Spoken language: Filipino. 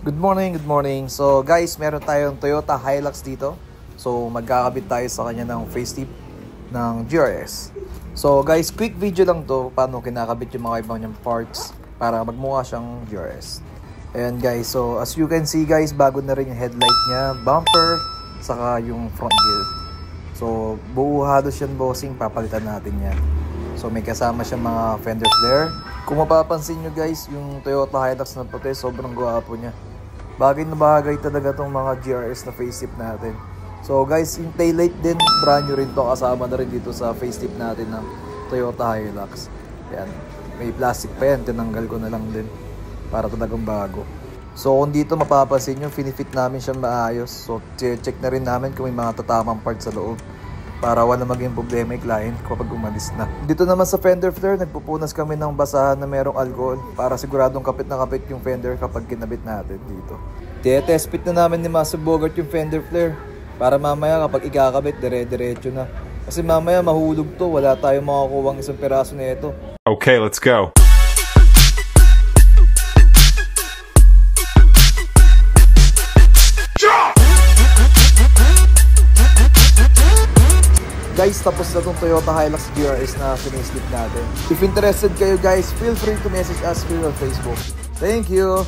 Good morning, good morning. So guys, meron tayong Toyota Hilux dito. So magkakabit tayo sa kanya ng facelift ng GRS. So guys, quick video lang to paano kinakabit yung mga ibang niyang parts para magmukha siyang GRS. Ayan guys, so as you can see guys, bago na rin yung headlight niya, bumper, saka yung front grille. So buo halos yan bossing, papalitan natin yan. So may kasama siyang mga fender flare. Kung mapapansin nyo guys, yung Toyota Hilux na puti, sobrang gwapo niya. Bagay na bagay talaga tong mga GRS na facelift natin. So guys, yung taillight din, brand new rin to. Kasama na rin dito sa facelift natin ng Toyota Hilux. Yan, may plastic pa yan, tinanggal ko na lang din para talagang bago. So kung dito mapapansin nyo, finifit namin siya maayos. So check na rin namin kung may mga tatamang parts sa loob para wala maging problema yung client kapag umalis na. Dito naman sa fender flare, nagpupunas kami ng basahan na merong alcohol para siguradong kapit na kapit yung fender kapag kinabit natin dito. Test fit na namin ni Master Bogart yung fender flare para mamaya kapag ikakabit, dire-diretso na. Kasi mamaya mahulog to, wala tayong makakuwang isang peraso na ito. Okay, let's go. Guys, tapos na itong Toyota Hilux GRS na facelift natin. If interested kayo guys, feel free to message us here on Facebook. Thank you!